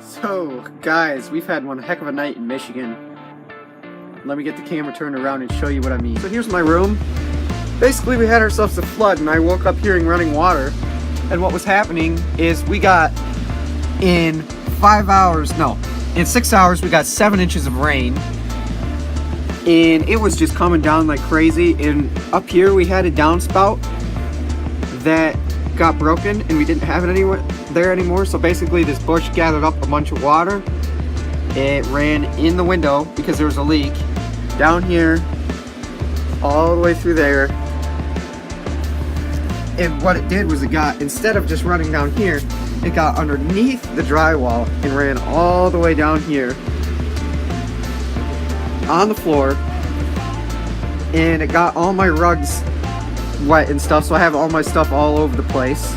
So, guys, we've had one heck of a night in Michigan. Let me get the camera turned around and show you what I mean. So here's my room. Basically, we had ourselves a flood, and I woke up hearing running water. And what was happening is we got, in 6 hours, we got 7 inches of rain. And it was just coming down like crazy. And up here, we had a downspout that got broken, and we didn't have it there anymore. So basically, this bush gathered up a bunch of water. It ran in the window because there was a leak. Down here, all the way through there. And what it did was it got, instead of just running down here, it got underneath the drywall and ran all the way down here on the floor. And it got all my rugs wet and stuff, so I have all my stuff all over the place.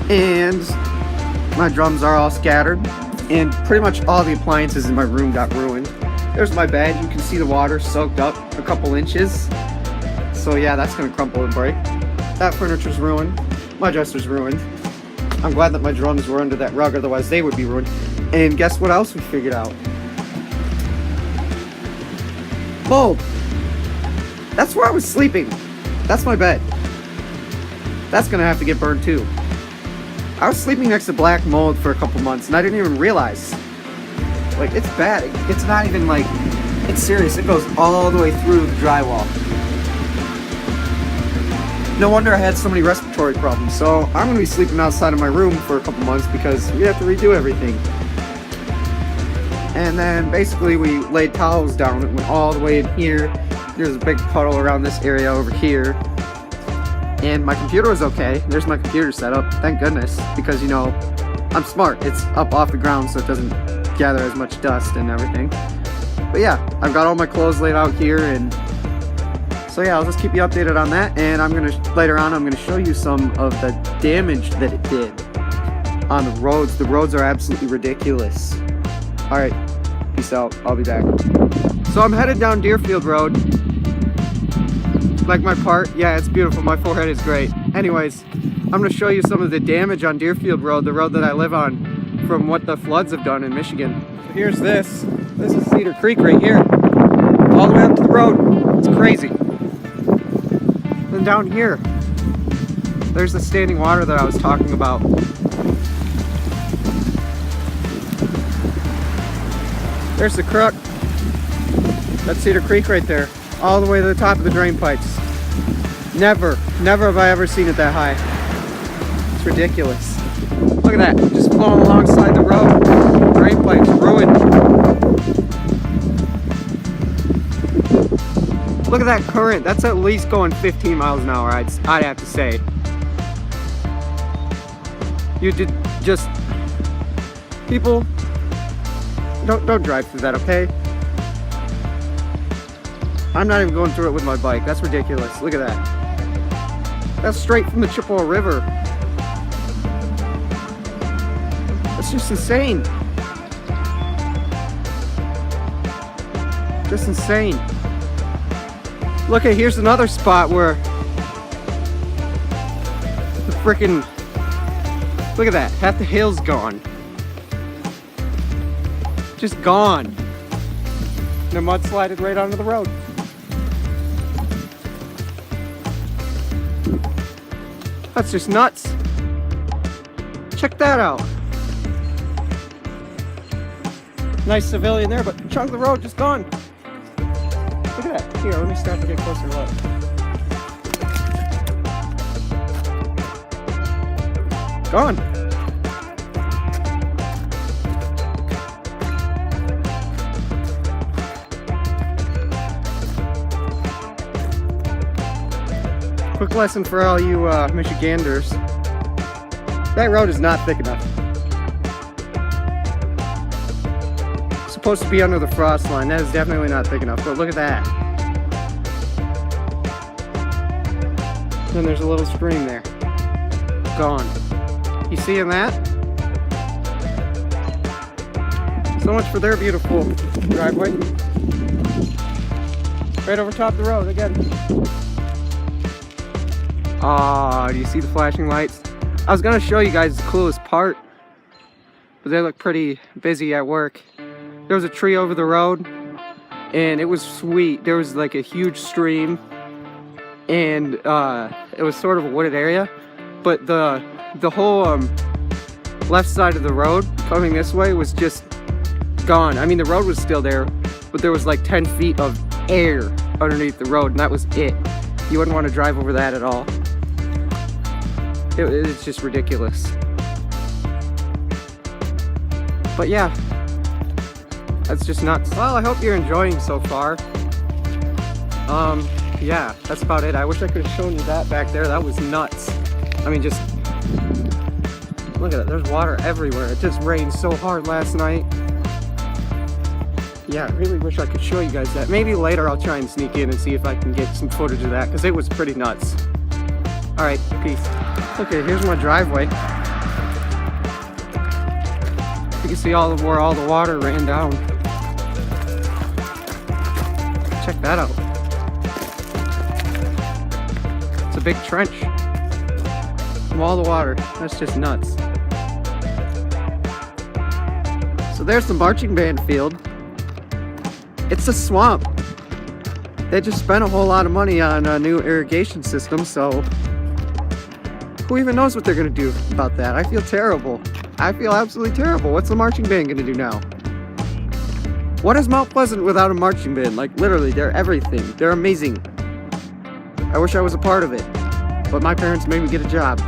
And my drums are all scattered. And pretty much all the appliances in my room got ruined. There's my bed. You can see the water soaked up a couple inches. So yeah, that's gonna crumple and break. That furniture's ruined. My dresser's ruined. I'm glad that my drums were under that rug, otherwise they would be ruined. And guess what else we figured out? Mold. That's where I was sleeping. That's my bed. That's gonna have to get burned too. I was sleeping next to black mold for a couple months and I didn't even realize. Like, it's bad. It's not even like, it's serious. It goes all the way through the drywall. No wonder I had so many respiratory problems. So I'm gonna be sleeping outside of my room for a couple months because we have to redo everything. And then basically we laid towels down. It went all the way in here. There's a big puddle around this area over here. And my computer was okay. There's my computer set up, thank goodness, because, you know, I'm smart. It's up off the ground so it doesn't gather as much dust and everything. But yeah, I've got all my clothes laid out here, and so yeah, I'll just keep you updated on that. And later on, I'm gonna show you some of the damage that it did on the roads. The roads are absolutely ridiculous. All right, peace out. I'll be back. So I'm headed down Deerfield Road. Like my part? Yeah, it's beautiful. My forehead is great. Anyways, I'm going to show you some of the damage on Deerfield Road, the road that I live on, from what the floods have done in Michigan. So here's this. This is Cedar Creek right here. All the way up to the road. It's crazy. Then down here, there's the standing water that I was talking about. There's the crook. That's Cedar Creek right there. All the way to the top of the drain pipes. Never have I ever seen it that high. It's ridiculous. Look at that, just flowing alongside the road. Drain pipes ruined. Look at that current. That's at least going 15 miles an hour, I'd have to say. You did just... People, don't drive through that, okay? I'm not even going through it with my bike. That's ridiculous. Look at that. That's straight from the Chippewa River. That's just insane. Just insane. Look, here's another spot where the frickin'... Look at that. Half the hill's gone. Just gone. And the mud slided right onto the road. That's just nuts. Check that out. Nice civilian there, but a chunk of the road just gone. Look at that. Here, let me start to get closer look. Gone. Quick lesson for all you Michiganders. That road is not thick enough. It's supposed to be under the frost line. That is definitely not thick enough, but look at that. Then there's a little stream there. Gone. You seeing that? So much for their beautiful driveway. Right over top of the road again. Ah, do you see the flashing lights? I was gonna show you guys the coolest part. but they look pretty busy at work. There was a tree over the road, and it was sweet. There was like a huge stream, and it was sort of a wooded area, but the whole left side of the road coming this way was just gone. I mean, the road was still there, but there was like 10 feet of air underneath the road, and that was it. You wouldn't want to drive over that at all. It's just ridiculous. But yeah, that's just nuts. Well, I hope you're enjoying so far. Yeah, that's about it. I wish I could have shown you that back there. That was nuts. I mean, just look at it. There's water everywhere. It just rained so hard last night. Yeah, I really wish I could show you guys that. Maybe later I'll try and sneak in and see if I can get some footage of that, because it was pretty nuts. Alright, peace. Okay, here's my driveway. You can see where all the water ran down. Check that out. It's a big trench from all the water. That's just nuts. So there's the marching band field. It's a swamp. They just spent a whole lot of money on a new irrigation system, so who even knows what they're gonna do about that? I feel terrible. I feel absolutely terrible. What's the marching band gonna do now? What is Mount Pleasant without a marching band? Like, literally, they're everything. They're amazing. I wish I was a part of it, but my parents made me get a job.